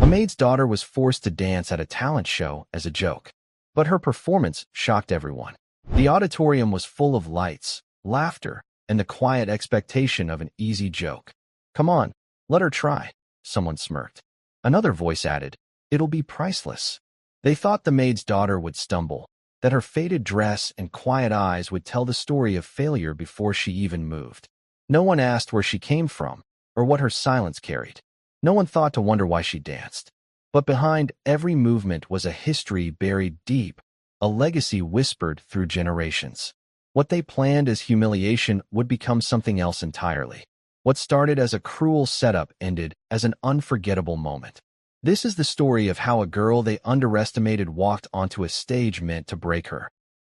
maid's daughter was forced to dance at a talent show as a joke, but her performance shocked everyone. The auditorium was full of lights, laughter, and the quiet expectation of an easy joke. "Come on, let her try," someone smirked. Another voice added, "It'll be priceless." They thought the maid's daughter would stumble, that her faded dress and quiet eyes would tell the story of failure before she even moved. No one asked where she came from or what her silence carried. No one thought to wonder why she danced. But behind every movement was a history buried deep, a legacy whispered through generations. What they planned as humiliation would become something else entirely. What started as a cruel setup ended as an unforgettable moment. This is the story of how a girl they underestimated walked onto a stage meant to break her,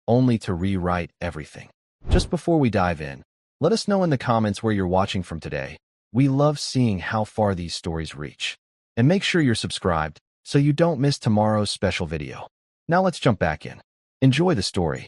only to rewrite everything. Just before we dive in, let us know in the comments where you're watching from today. We love seeing how far these stories reach. And make sure you're subscribed so you don't miss tomorrow's special video. Now let's jump back in. Enjoy the story.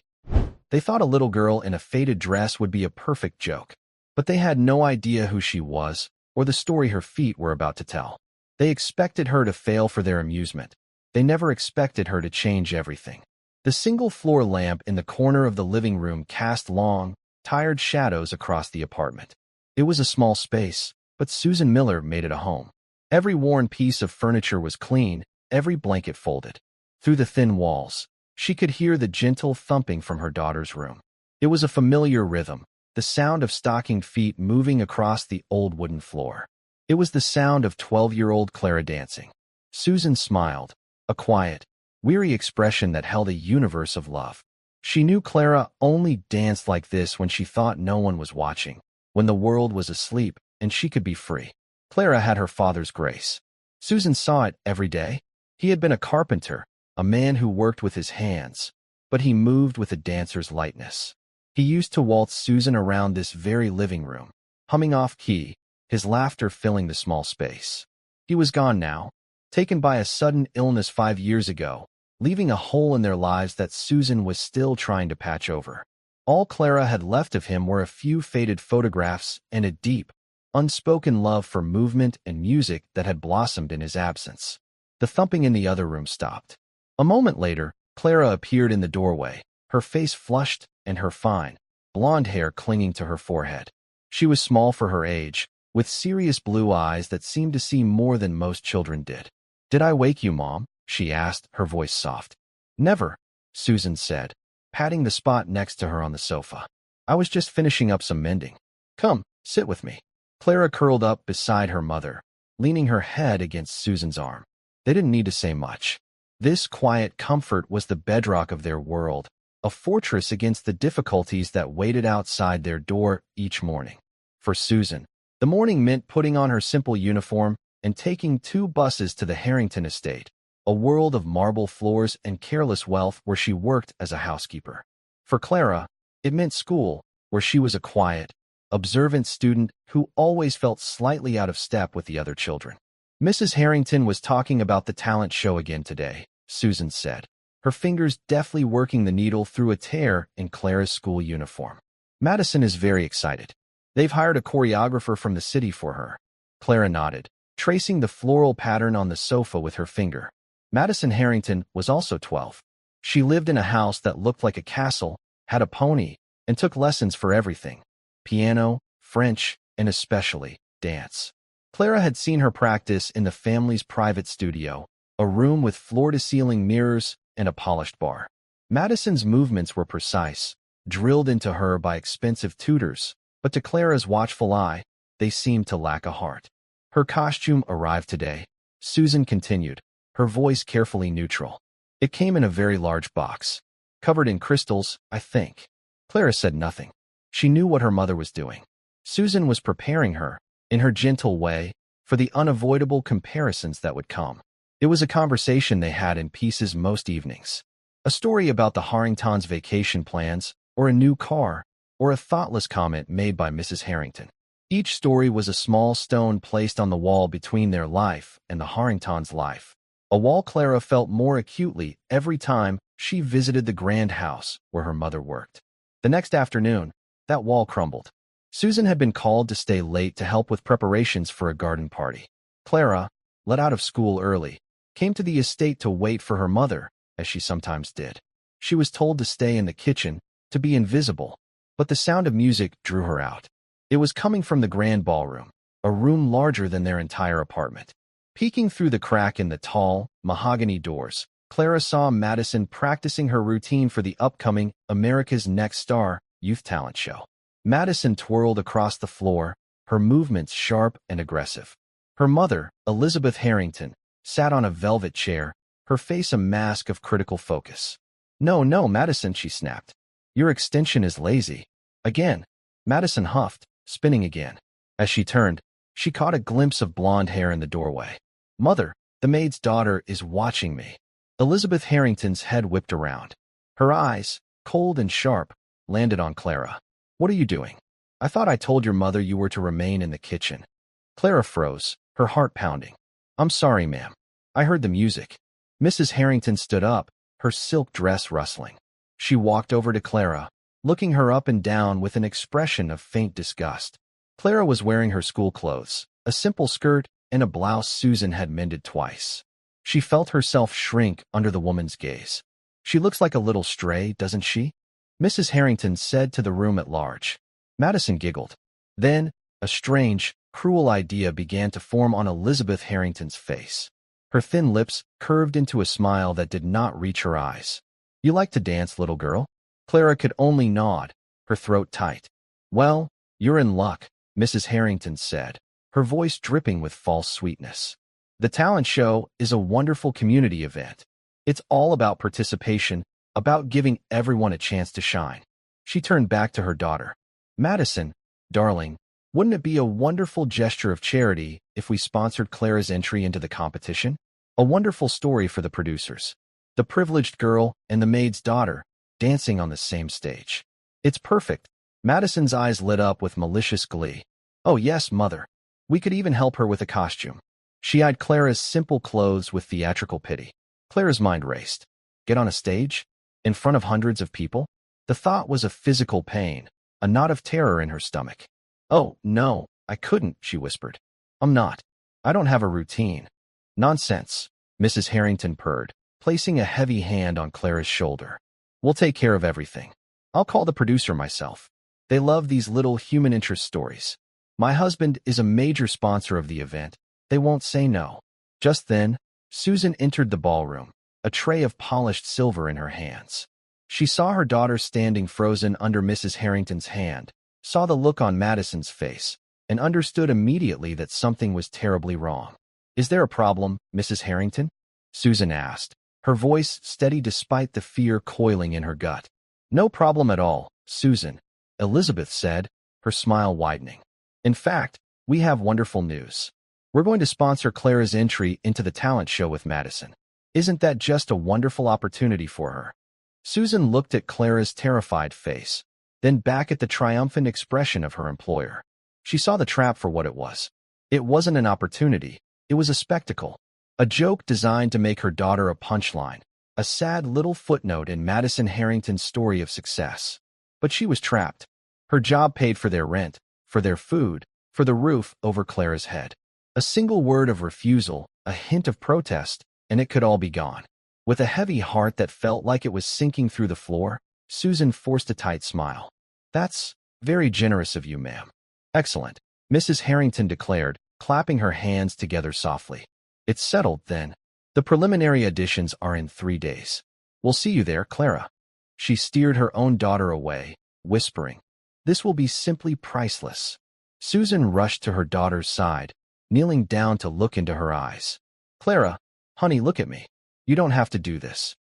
They thought a little girl in a faded dress would be a perfect joke, but they had no idea who she was or the story her feet were about to tell. They expected her to fail for their amusement. They never expected her to change everything. The single-floor lamp in the corner of the living room cast long, tired shadows across the apartment. It was a small space, but Susan Miller made it a home. Every worn piece of furniture was clean, every blanket folded. Through the thin walls, she could hear the gentle thumping from her daughter's room. It was a familiar rhythm, the sound of stockinged feet moving across the old wooden floor. It was the sound of 12-year-old Clara dancing. Susan smiled, a quiet, weary expression that held a universe of love. She knew Clara only danced like this when she thought no one was watching, when the world was asleep and she could be free. Clara had her father's grace. Susan saw it every day. He had been a carpenter, a man who worked with his hands, but he moved with a dancer's lightness. He used to waltz Susan around this very living room, humming off-key, his laughter filling the small space. He was gone now, taken by a sudden illness 5 years ago, leaving a hole in their lives that Susan was still trying to patch over. All Clara had left of him were a few faded photographs and a deep, unspoken love for movement and music that had blossomed in his absence. The thumping in the other room stopped. A moment later, Clara appeared in the doorway, her face flushed and her fine, blonde hair clinging to her forehead. She was small for her age, with serious blue eyes that seemed to see more than most children did. "Did I wake you, Mom?" she asked, her voice soft. "Never," Susan said, patting the spot next to her on the sofa. "I was just finishing up some mending. Come, sit with me." Clara curled up beside her mother, leaning her head against Susan's arm. They didn't need to say much. This quiet comfort was the bedrock of their world, a fortress against the difficulties that waited outside their door each morning. For Susan, the morning meant putting on her simple uniform and taking 2 buses to the Harrington estate, a world of marble floors and careless wealth where she worked as a housekeeper. For Clara, it meant school, where she was a quiet, observant student who always felt slightly out of step with the other children. "Mrs. Harrington was talking about the talent show again today," Susan said, her fingers deftly working the needle through a tear in Clara's school uniform. "Madison is very excited. They've hired a choreographer from the city for her." Clara nodded, tracing the floral pattern on the sofa with her finger. Madison Harrington was also 12. She lived in a house that looked like a castle, had a pony, and took lessons for everything: piano, French, and especially dance. Clara had seen her practice in the family's private studio, a room with floor-to-ceiling mirrors and a polished bar. Madison's movements were precise, drilled into her by expensive tutors, but to Clara's watchful eye, they seemed to lack a heart. "Her costume arrived today," Susan continued, her voice carefully neutral. "It came in a very large box, covered in crystals, I think." Clara said nothing. She knew what her mother was doing. Susan was preparing her, in her gentle way, for the unavoidable comparisons that would come. It was a conversation they had in pieces most evenings. A story about the Harringtons' vacation plans, or a new car, or a thoughtless comment made by Mrs. Harrington. Each story was a small stone placed on the wall between their life and the Harringtons' life, a wall Clara felt more acutely every time she visited the grand house where her mother worked. The next afternoon, that wall crumbled. Susan had been called to stay late to help with preparations for a garden party. Clara, let out of school early, came to the estate to wait for her mother, as she sometimes did. She was told to stay in the kitchen, to be invisible, but the sound of music drew her out. It was coming from the grand ballroom, a room larger than their entire apartment. Peeking through the crack in the tall, mahogany doors, Clara saw Madison practicing her routine for the upcoming America's Next Star youth talent show. Madison twirled across the floor, her movements sharp and aggressive. Her mother, Elizabeth Harrington, sat on a velvet chair, her face a mask of critical focus. "No, no, Madison," she snapped. "Your extension is lazy." Again, Madison huffed, spinning again. As she turned, she caught a glimpse of blonde hair in the doorway. "Mother, the maid's daughter is watching me." Elizabeth Harrington's head whipped around. Her eyes, cold and sharp, landed on Clara. "What are you doing? I thought I told your mother you were to remain in the kitchen." Clara froze, her heart pounding. "I'm sorry, ma'am. I heard the music." Mrs. Harrington stood up, her silk dress rustling. She walked over to Clara, looking her up and down with an expression of faint disgust. Clara was wearing her school clothes, a simple skirt and a blouse Susan had mended twice. She felt herself shrink under the woman's gaze. "She looks like a little stray, doesn't she?" Mrs. Harrington said to the room at large. Madison giggled. Then, a strange, cruel idea began to form on Elizabeth Harrington's face. Her thin lips curved into a smile that did not reach her eyes. "You like to dance, little girl?" Clara could only nod, her throat tight. "Well, you're in luck," Mrs. Harrington said, her voice dripping with false sweetness. "The talent show is a wonderful community event. It's all about participation, about giving everyone a chance to shine." She turned back to her daughter. "Madison, darling, wouldn't it be a wonderful gesture of charity if we sponsored Clara's entry into the competition? A wonderful story for the producers. The privileged girl and the maid's daughter, dancing on the same stage. It's perfect." Madison's eyes lit up with malicious glee. "Oh yes, mother. We could even help her with a costume." She eyed Clara's simple clothes with theatrical pity. Clara's mind raced. Get on a stage? In front of hundreds of people? The thought was a physical pain, a knot of terror in her stomach. "Oh, no, I couldn't," she whispered. "I'm not. I don't have a routine." "Nonsense," Mrs. Harrington purred, placing a heavy hand on Clara's shoulder. "We'll take care of everything. I'll call the producer myself. They love these little human interest stories. My husband is a major sponsor of the event. They won't say no." Just then, Susan entered the ballroom, a tray of polished silver in her hands. She saw her daughter standing frozen under Mrs. Harrington's hand, saw the look on Madison's face, and understood immediately that something was terribly wrong. "Is there a problem, Mrs. Harrington?" Susan asked, her voice steady despite the fear coiling in her gut. "No problem at all, Susan," Elizabeth said, her smile widening. "In fact, we have wonderful news. We're going to sponsor Clara's entry into the talent show with Madison. Isn't that just a wonderful opportunity for her?" Susan looked at Clara's terrified face, then back at the triumphant expression of her employer. She saw the trap for what it was. It wasn't an opportunity, it was a spectacle. A joke designed to make her daughter a punchline, a sad little footnote in Madison Harrington's story of success. But she was trapped. Her job paid for their rent, for their food, for the roof over Clara's head. A single word of refusal, a hint of protest, and it could all be gone. With a heavy heart that felt like it was sinking through the floor, Susan forced a tight smile. "That's very generous of you, ma'am." "Excellent," Mrs. Harrington declared, clapping her hands together softly. "It's settled, then. The preliminary auditions are in 3 days. We'll see you there, Clara." She steered her own daughter away, whispering, "This will be simply priceless." Susan rushed to her daughter's side, kneeling down to look into her eyes. "Clara, honey, look at me. You don't have to do this."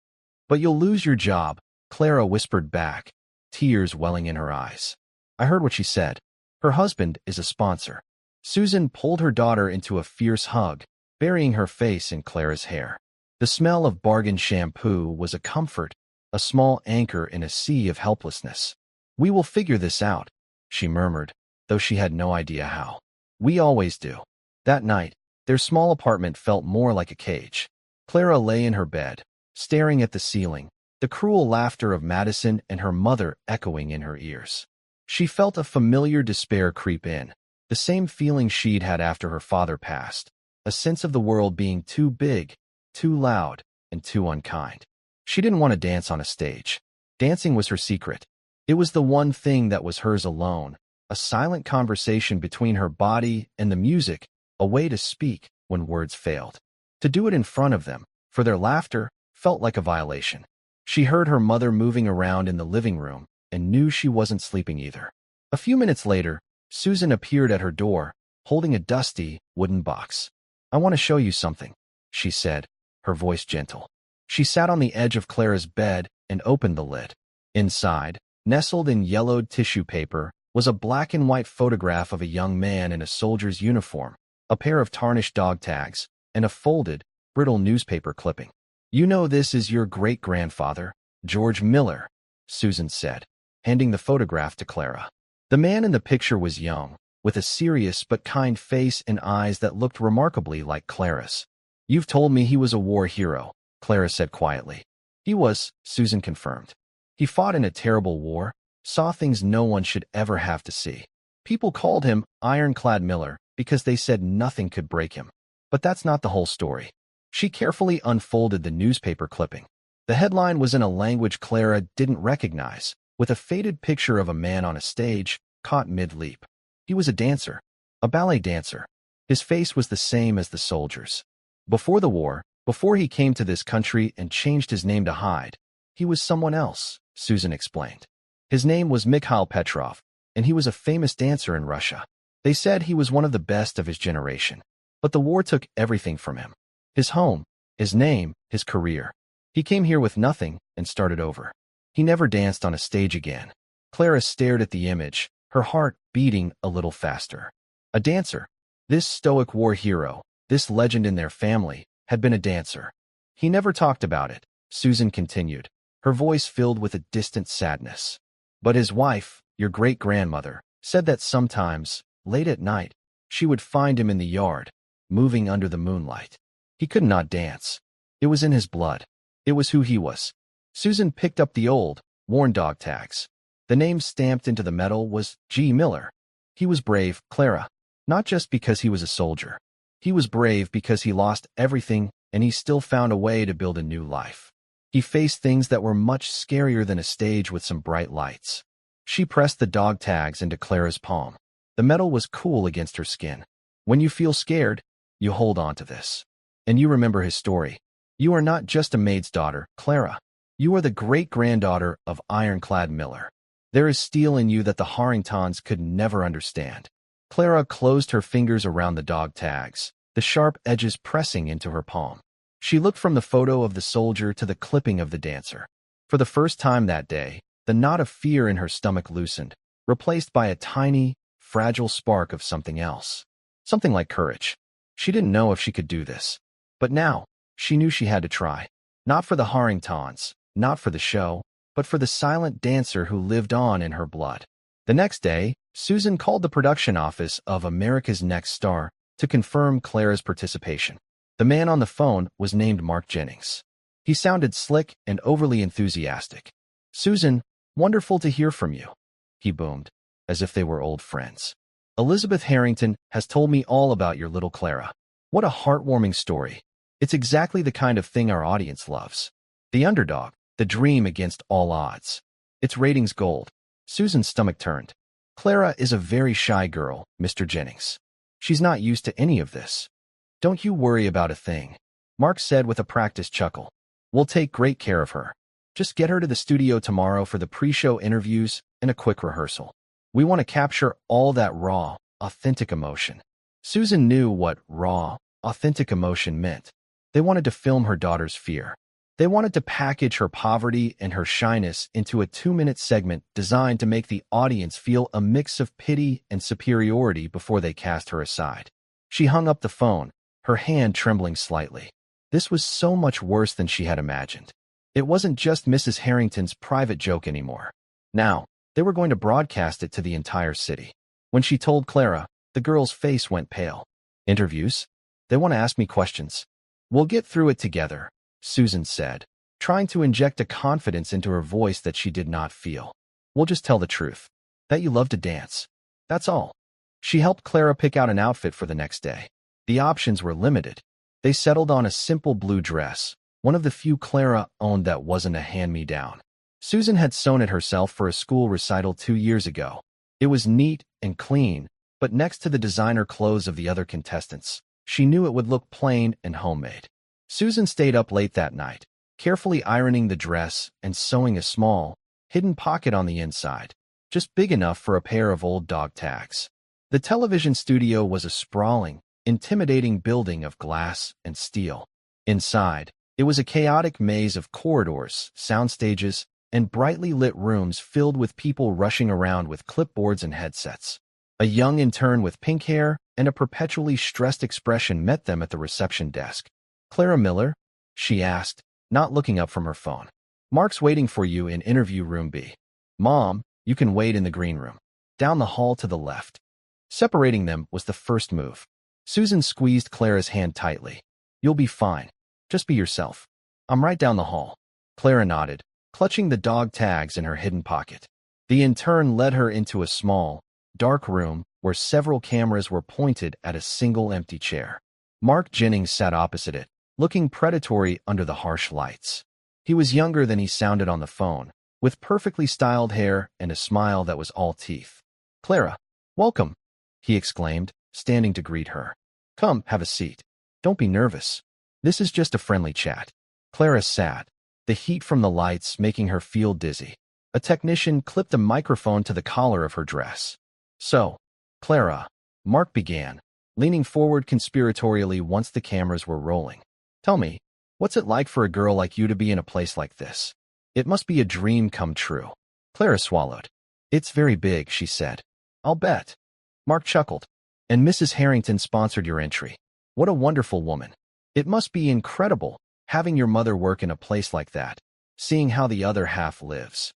"But you'll lose your job," Clara whispered back, tears welling in her eyes. "I heard what she said. Her husband is a sponsor." Susan pulled her daughter into a fierce hug, burying her face in Clara's hair. The smell of bargain shampoo was a comfort, a small anchor in a sea of helplessness. "We will figure this out," she murmured, though she had no idea how. "We always do." That night, their small apartment felt more like a cage. Clara lay in her bed, staring at the ceiling, the cruel laughter of Madison and her mother echoing in her ears. She felt a familiar despair creep in, the same feeling she'd had after her father passed, a sense of the world being too big, too loud, and too unkind. She didn't want to dance on a stage. Dancing was her secret. It was the one thing that was hers alone, a silent conversation between her body and the music, a way to speak when words failed. To do it in front of them, for their laughter, felt like a violation. She heard her mother moving around in the living room and knew she wasn't sleeping either. A few minutes later, Susan appeared at her door, holding a dusty, wooden box. "I want to show you something," she said, her voice gentle. She sat on the edge of Clara's bed and opened the lid. Inside, nestled in yellowed tissue paper, was a black and white photograph of a young man in a soldier's uniform, a pair of tarnished dog tags, and a folded, brittle newspaper clipping. "You know this is your great-grandfather, George Miller," Susan said, handing the photograph to Clara. The man in the picture was young, with a serious but kind face and eyes that looked remarkably like Clara's. "You've told me he was a war hero," Clara said quietly. "He was," Susan confirmed. "He fought in a terrible war, saw things no one should ever have to see. People called him Ironclad Miller because they said nothing could break him. But that's not the whole story." She carefully unfolded the newspaper clipping. The headline was in a language Clara didn't recognize, with a faded picture of a man on a stage, caught mid-leap. He was a dancer, a ballet dancer. His face was the same as the soldiers. Before the war, before he came to this country and changed his name to hide, he was someone else, Susan explained. His name was Mikhail Petrov, and he was a famous dancer in Russia. They said he was one of the best of his generation. But the war took everything from him. His home, his name, his career. He came here with nothing and started over. He never danced on a stage again. Clara stared at the image, her heart beating a little faster. A dancer. This stoic war hero, this legend in their family, had been a dancer. He never talked about it, Susan continued, her voice filled with a distant sadness. But his wife, your great-grandmother, said that sometimes, late at night, she would find him in the yard, moving under the moonlight. He could not dance. It was in his blood. It was who he was. Susan picked up the old, worn dog tags. The name stamped into the metal was G. Miller. He was brave, Clara, not just because he was a soldier. He was brave because he lost everything and he still found a way to build a new life. He faced things that were much scarier than a stage with some bright lights. She pressed the dog tags into Clara's palm. The metal was cool against her skin. When you feel scared, you hold on to this. And you remember his story. You are not just a maid's daughter, Clara. You are the great-granddaughter of Ironclad Miller. There is steel in you that the Harringtons could never understand. Clara closed her fingers around the dog tags, the sharp edges pressing into her palm. She looked from the photo of the soldier to the clipping of the dancer. For the first time that day, the knot of fear in her stomach loosened, replaced by a tiny, fragile spark of something else. Something like courage. She didn't know if she could do this. But now, she knew she had to try. Not for the Harringtons, not for the show, but for the silent dancer who lived on in her blood. The next day, Susan called the production office of America's Next Star to confirm Clara's participation. The man on the phone was named Mark Jennings. He sounded slick and overly enthusiastic. "Susan, wonderful to hear from you," he boomed, as if they were old friends. "Elizabeth Harrington has told me all about your little Clara. What a heartwarming story. It's exactly the kind of thing our audience loves. The underdog, the dream against all odds. It's ratings gold." Susan's stomach turned. "Clara is a very shy girl, Mr. Jennings. She's not used to any of this." "Don't you worry about a thing," Mark said with a practiced chuckle. "We'll take great care of her. Just get her to the studio tomorrow for the pre-show interviews and a quick rehearsal. We want to capture all that raw, authentic emotion." Susan knew what raw, authentic emotion meant. They wanted to film her daughter's fear. They wanted to package her poverty and her shyness into a 2-minute segment designed to make the audience feel a mix of pity and superiority before they cast her aside. She hung up the phone, her hand trembling slightly. This was so much worse than she had imagined. It wasn't just Mrs. Harrington's private joke anymore. Now, they were going to broadcast it to the entire city. When she told Clara, the girl's face went pale. "Interviews? They want to ask me questions." "We'll get through it together," Susan said, trying to inject a confidence into her voice that she did not feel. "We'll just tell the truth. That you love to dance. That's all." She helped Clara pick out an outfit for the next day. The options were limited. They settled on a simple blue dress, one of the few Clara owned that wasn't a hand-me-down. Susan had sewn it herself for a school recital 2 years ago. It was neat and clean, but next to the designer clothes of the other contestants, she knew it would look plain and homemade. Susan stayed up late that night, carefully ironing the dress and sewing a small, hidden pocket on the inside, just big enough for a pair of old dog tags. The television studio was a sprawling, intimidating building of glass and steel. Inside, it was a chaotic maze of corridors, sound stages, and brightly lit rooms filled with people rushing around with clipboards and headsets. A young intern with pink hair and a perpetually stressed expression met them at the reception desk. "Clara Miller?" she asked, not looking up from her phone. "Mark's waiting for you in interview room B. Mom, you can wait in the green room. Down the hall to the left." Separating them was the first move. Susan squeezed Clara's hand tightly. "You'll be fine. Just be yourself. I'm right down the hall." Clara nodded, clutching the dog tags in her hidden pocket. The intern led her into a small, dark room where several cameras were pointed at a single empty chair. Mark Jennings sat opposite it, looking predatory under the harsh lights. He was younger than he sounded on the phone, with perfectly styled hair and a smile that was all teeth. "Clara, welcome," he exclaimed, standing to greet her. "Come, have a seat. Don't be nervous. This is just a friendly chat." Clara sat, the heat from the lights making her feel dizzy. A technician clipped a microphone to the collar of her dress. "So, Clara," Mark began, leaning forward conspiratorially once the cameras were rolling. "Tell me, what's it like for a girl like you to be in a place like this? It must be a dream come true." Clara swallowed. "It's very big," she said. "I'll bet." Mark chuckled. "And Mrs. Harrington sponsored your entry. What a wonderful woman. It must be incredible, having your mother work in a place like that, seeing how the other half lives."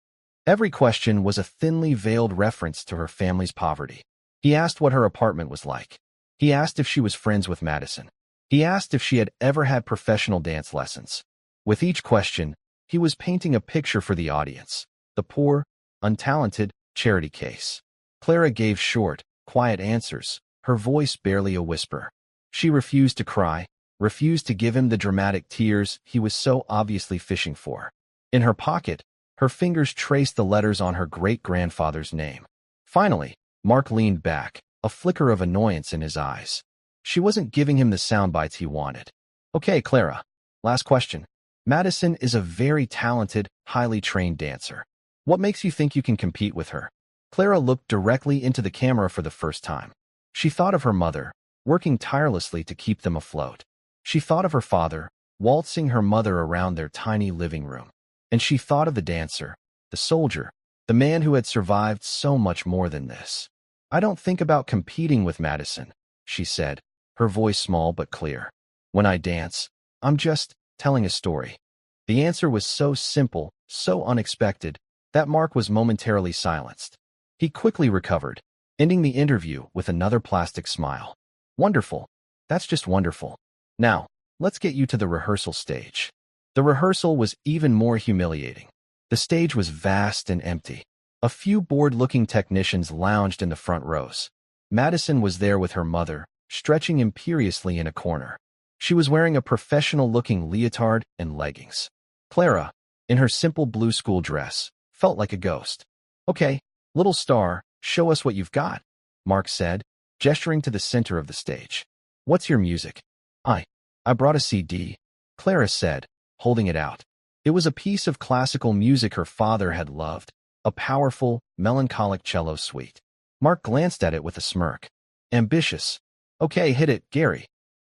Every question was a thinly veiled reference to her family's poverty. He asked what her apartment was like. He asked if she was friends with Madison. He asked if she had ever had professional dance lessons. With each question, he was painting a picture for the audience, the poor, untalented charity case. Clara gave short, quiet answers, her voice barely a whisper. She refused to cry, refused to give him the dramatic tears he was so obviously fishing for. In her pocket, her fingers traced the letters on her great-grandfather's name. Finally, Mark leaned back, a flicker of annoyance in his eyes. She wasn't giving him the sound bites he wanted. "Okay, Clara. Last question. Madison is a very talented, highly trained dancer. What makes you think you can compete with her?" Clara looked directly into the camera for the first time. She thought of her mother, working tirelessly to keep them afloat. She thought of her father, waltzing her mother around their tiny living room. And she thought of the dancer, the soldier, the man who had survived so much more than this. "I don't think about competing with Madison," she said, her voice small but clear. "When I dance, I'm just telling a story." The answer was so simple, so unexpected, that Mark was momentarily silenced. He quickly recovered, ending the interview with another plastic smile. "Wonderful. That's just wonderful. Now, let's get you to the rehearsal stage." The rehearsal was even more humiliating. The stage was vast and empty. A few bored-looking technicians lounged in the front rows. Madison was there with her mother, stretching imperiously in a corner. She was wearing a professional-looking leotard and leggings. Clara, in her simple blue school dress, felt like a ghost. "Okay, little star, show us what you've got," Mark said, gesturing to the center of the stage. "What's your music?" I brought a CD," Clara said, holding it out. It was a piece of classical music her father had loved, a powerful, melancholic cello suite. Mark glanced at it with a smirk. "Ambitious. Okay, hit it, Gary."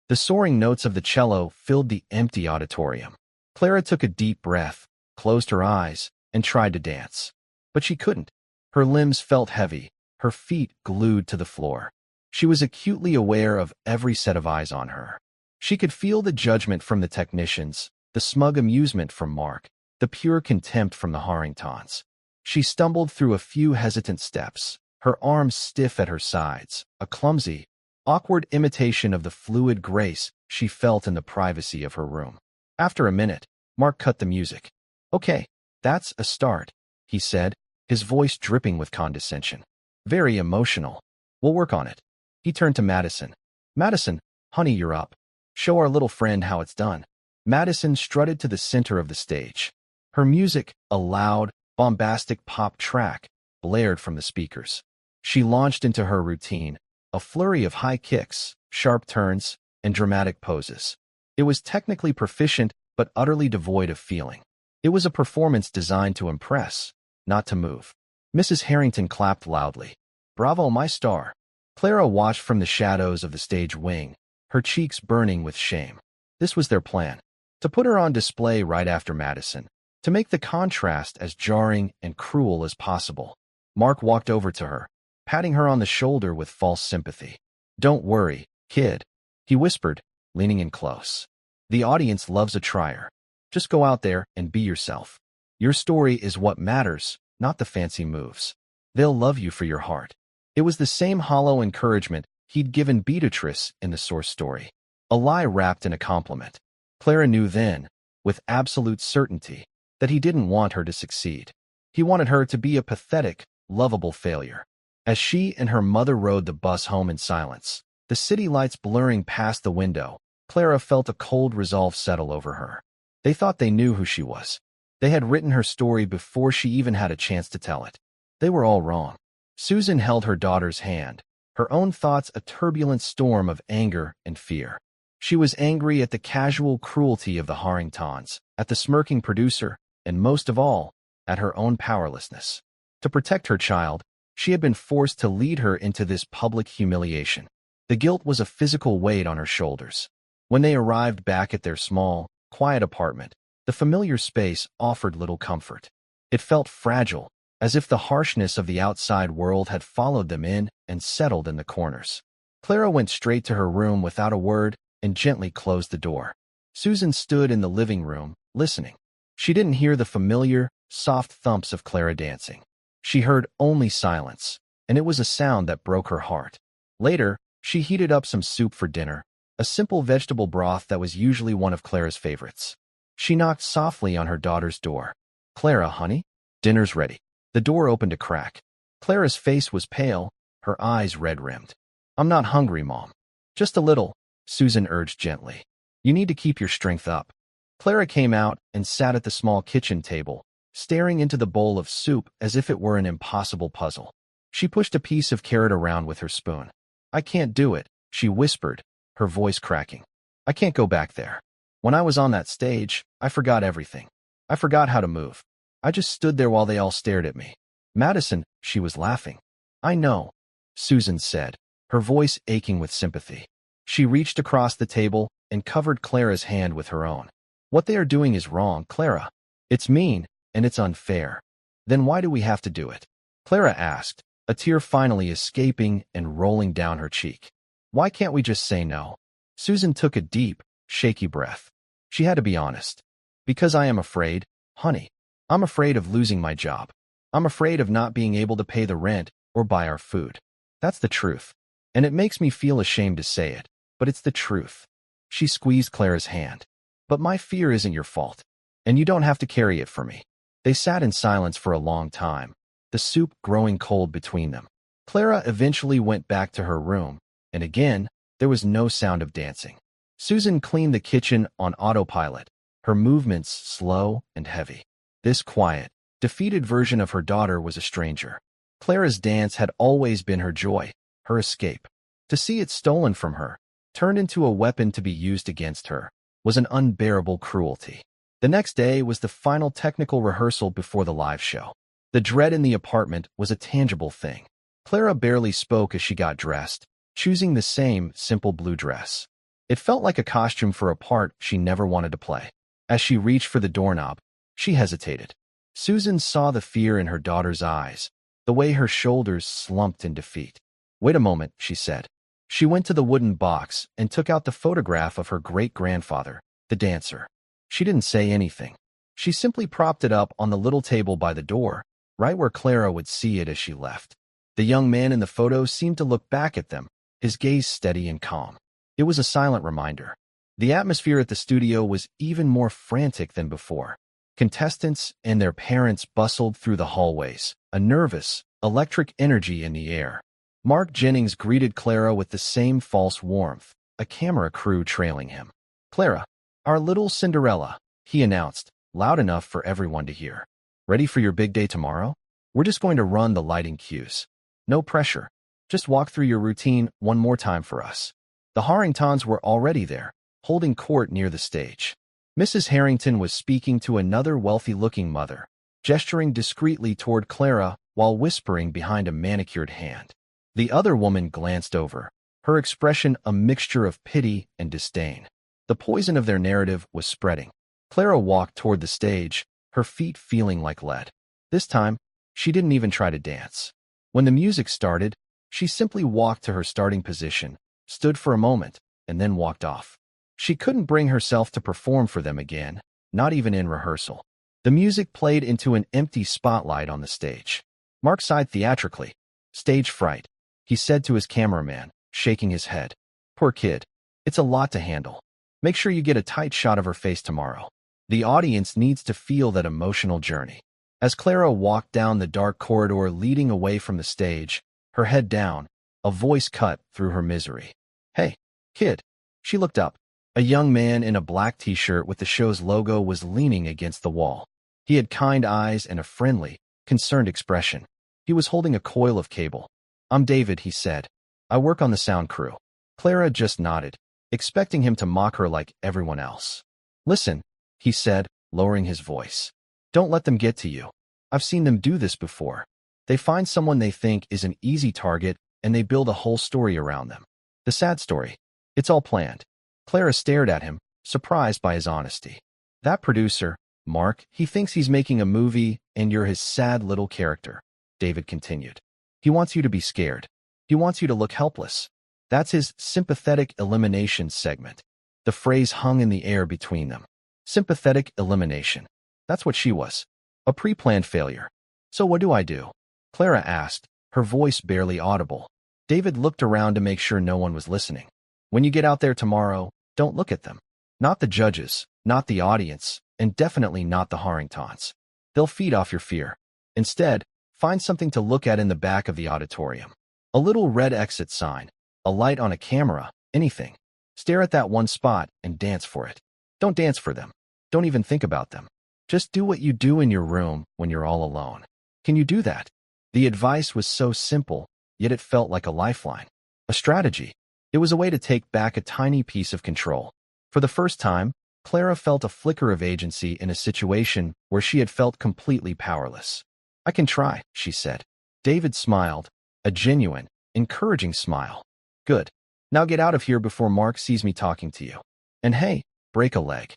The soaring notes of the cello filled the empty auditorium. Clara took a deep breath, closed her eyes, and tried to dance. But she couldn't. Her limbs felt heavy, her feet glued to the floor. She was acutely aware of every set of eyes on her. She could feel the judgment from the technicians, the smug amusement from Mark, the pure contempt from the Harringtons. She stumbled through a few hesitant steps, her arms stiff at her sides, a clumsy, awkward imitation of the fluid grace she felt in the privacy of her room. After a minute, Mark cut the music. "Okay, that's a start," he said, his voice dripping with condescension. "Very emotional. We'll work on it." He turned to Madison. "Madison, Honey, you're up. Show our little friend how it's done. Madison strutted to the center of the stage. Her music, a loud, bombastic pop track, blared from the speakers. She launched into her routine, a flurry of high kicks, sharp turns, and dramatic poses. It was technically proficient, but utterly devoid of feeling. It was a performance designed to impress, not to move. Mrs. Harrington clapped loudly. Bravo, my star. Clara watched from the shadows of the stage wing, her cheeks burning with shame. This was their plan. To put her on display right after Madison, to make the contrast as jarring and cruel as possible. Mark walked over to her, patting her on the shoulder with false sympathy. Don't worry, kid, he whispered, leaning in close. The audience loves a trier. Just go out there and be yourself. Your story is what matters, not the fancy moves. They'll love you for your heart. It was the same hollow encouragement he'd given Beatrice in the source story. A lie wrapped in a compliment. Clara knew then, with absolute certainty, that he didn't want her to succeed. He wanted her to be a pathetic, lovable failure. As she and her mother rode the bus home in silence, the city lights blurring past the window, Clara felt a cold resolve settle over her. They thought they knew who she was. They had written her story before she even had a chance to tell it. They were all wrong. Susan held her daughter's hand, her own thoughts a turbulent storm of anger and fear. She was angry at the casual cruelty of the Harringtons, at the smirking producer, and most of all, at her own powerlessness. To protect her child, she had been forced to lead her into this public humiliation. The guilt was a physical weight on her shoulders. When they arrived back at their small, quiet apartment, the familiar space offered little comfort. It felt fragile, as if the harshness of the outside world had followed them in and settled in the corners. Clara went straight to her room without a word and gently closed the door. Susan stood in the living room, listening. She didn't hear the familiar, soft thumps of Clara dancing. She heard only silence, and it was a sound that broke her heart. Later, she heated up some soup for dinner, a simple vegetable broth that was usually one of Clara's favorites. She knocked softly on her daughter's door. Clara, honey, dinner's ready. The door opened a crack. Clara's face was pale, her eyes red-rimmed. I'm not hungry, Mom. Just a little, Susan urged gently. You need to keep your strength up. Clara came out and sat at the small kitchen table, staring into the bowl of soup as if it were an impossible puzzle. She pushed a piece of carrot around with her spoon. I can't do it, she whispered, her voice cracking. I can't go back there. When I was on that stage, I forgot everything. I forgot how to move. I just stood there while they all stared at me. Madison, she was laughing. I know, Susan said, her voice aching with sympathy. She reached across the table and covered Clara's hand with her own. What they are doing is wrong, Clara. It's mean, and it's unfair. Then why do we have to do it? Clara asked, a tear finally escaping and rolling down her cheek. Why can't we just say no? Susan took a deep, shaky breath. She had to be honest. Because I am afraid, honey. I'm afraid of losing my job. I'm afraid of not being able to pay the rent or buy our food. That's the truth. And it makes me feel ashamed to say it, but it's the truth. She squeezed Clara's hand. But my fear isn't your fault, and you don't have to carry it for me. They sat in silence for a long time, the soup growing cold between them. Clara eventually went back to her room, and again, there was no sound of dancing. Susan cleaned the kitchen on autopilot, her movements slow and heavy. This quiet, defeated version of her daughter was a stranger. Clara's dance had always been her joy, her escape. To see it stolen from her, turned into a weapon to be used against her, was an unbearable cruelty. The next day was the final technical rehearsal before the live show. The dread in the apartment was a tangible thing. Clara barely spoke as she got dressed, choosing the same simple blue dress. It felt like a costume for a part she never wanted to play. As she reached for the doorknob, she hesitated. Susan saw the fear in her daughter's eyes, the way her shoulders slumped in defeat. Wait a moment, she said. She went to the wooden box and took out the photograph of her great-grandfather, the dancer. She didn't say anything. She simply propped it up on the little table by the door, right where Clara would see it as she left. The young man in the photo seemed to look back at them, his gaze steady and calm. It was a silent reminder. The atmosphere at the studio was even more frantic than before. Contestants and their parents bustled through the hallways, a nervous, electric energy in the air. Mark Jennings greeted Clara with the same false warmth, a camera crew trailing him. "Clara, our little Cinderella," he announced, loud enough for everyone to hear. "Ready for your big day tomorrow? We're just going to run the lighting cues. No pressure. Just walk through your routine one more time for us." The Harringtons were already there, holding court near the stage. Mrs. Harrington was speaking to another wealthy-looking mother, gesturing discreetly toward Clara while whispering behind a manicured hand. The other woman glanced over, her expression a mixture of pity and disdain. The poison of their narrative was spreading. Clara walked toward the stage, her feet feeling like lead. This time, she didn't even try to dance. When the music started, she simply walked to her starting position, stood for a moment, and then walked off. She couldn't bring herself to perform for them again, not even in rehearsal. The music played into an empty spotlight on the stage. Mark sighed theatrically. "Stage fright," he said to his cameraman, shaking his head. "Poor kid. It's a lot to handle. Make sure you get a tight shot of her face tomorrow. The audience needs to feel that emotional journey." As Clara walked down the dark corridor leading away from the stage, her head down, a voice cut through her misery. "Hey, kid." She looked up. A young man in a black t-shirt with the show's logo was leaning against the wall. He had kind eyes and a friendly, concerned expression. He was holding a coil of cable. "I'm David," he said. "I work on the sound crew." Clara just nodded, expecting him to mock her like everyone else. "Listen," he said, lowering his voice. "Don't let them get to you. I've seen them do this before. They find someone they think is an easy target, and they build a whole story around them. The sad story. It's all planned." Clara stared at him, surprised by his honesty. "That producer, Mark, he thinks he's making a movie, and you're his sad little character," David continued. "He wants you to be scared. He wants you to look helpless. That's his sympathetic elimination segment." The phrase hung in the air between them. Sympathetic elimination. That's what she was. A pre-planned failure. "So what do I do?" Clara asked, her voice barely audible. David looked around to make sure no one was listening. "When you get out there tomorrow, don't look at them. Not the judges, not the audience, and definitely not the Harringtons. They'll feed off your fear. Instead, find something to look at in the back of the auditorium. A little red exit sign, a light on a camera, anything. Stare at that one spot and dance for it. Don't dance for them. Don't even think about them. Just do what you do in your room when you're all alone. Can you do that?" The advice was so simple, yet it felt like a lifeline. A strategy. It was a way to take back a tiny piece of control. For the first time, Clara felt a flicker of agency in a situation where she had felt completely powerless. "I can try," she said. David smiled, a genuine, encouraging smile. "Good. Now get out of here before Mark sees me talking to you. And hey, break a leg."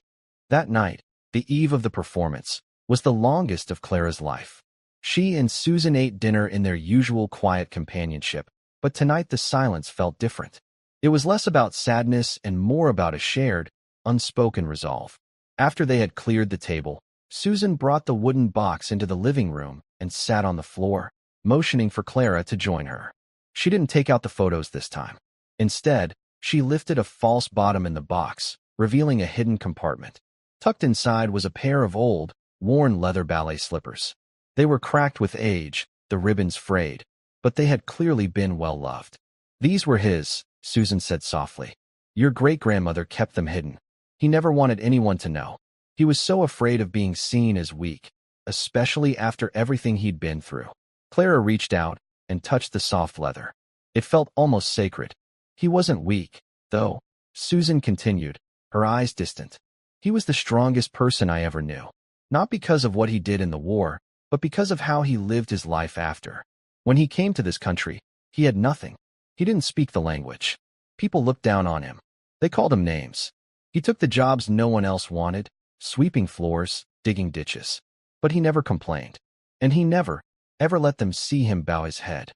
That night, the eve of the performance, was the longest of Clara's life. She and Susan ate dinner in their usual quiet companionship, but tonight the silence felt different. It was less about sadness and more about a shared, unspoken resolve. After they had cleared the table, Susan brought the wooden box into the living room and sat on the floor, motioning for Clara to join her. She didn't take out the photos this time. Instead, she lifted a false bottom in the box, revealing a hidden compartment. Tucked inside was a pair of old, worn leather ballet slippers. They were cracked with age, the ribbons frayed, but they had clearly been well loved. "These were his," Susan said softly. "Your great-grandmother kept them hidden. He never wanted anyone to know. He was so afraid of being seen as weak, especially after everything he'd been through." Clara reached out and touched the soft leather. It felt almost sacred. "He wasn't weak, though," Susan continued, her eyes distant. "He was the strongest person I ever knew. Not because of what he did in the war, but because of how he lived his life after. When he came to this country, he had nothing. He didn't speak the language. People looked down on him. They called him names. He took the jobs no one else wanted, sweeping floors, digging ditches. But he never complained. And he never, ever let them see him bow his head."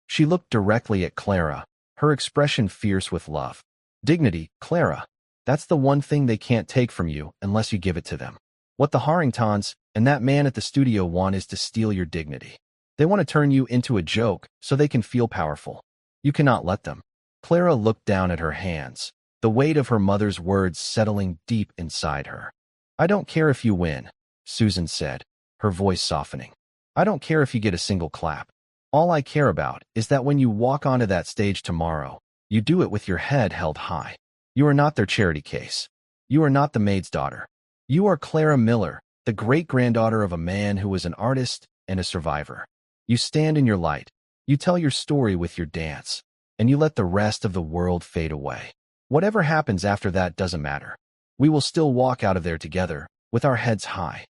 She looked directly at Clara, her expression fierce with love. "Dignity, Clara. That's the one thing they can't take from you unless you give it to them. What the Harringtons and that man at the studio want is to steal your dignity. They want to turn you into a joke so they can feel powerful. You cannot let them." Clara looked down at her hands, the weight of her mother's words settling deep inside her. "I don't care if you win," Susan said, her voice softening. "I don't care if you get a single clap. All I care about is that when you walk onto that stage tomorrow, you do it with your head held high. You are not their charity case. You are not the maid's daughter. You are Clara Miller, the great-granddaughter of a man who was an artist and a survivor. You stand in your light. You tell your story with your dance, and you let the rest of the world fade away. Whatever happens after that doesn't matter. We will still walk out of there together, with our heads high.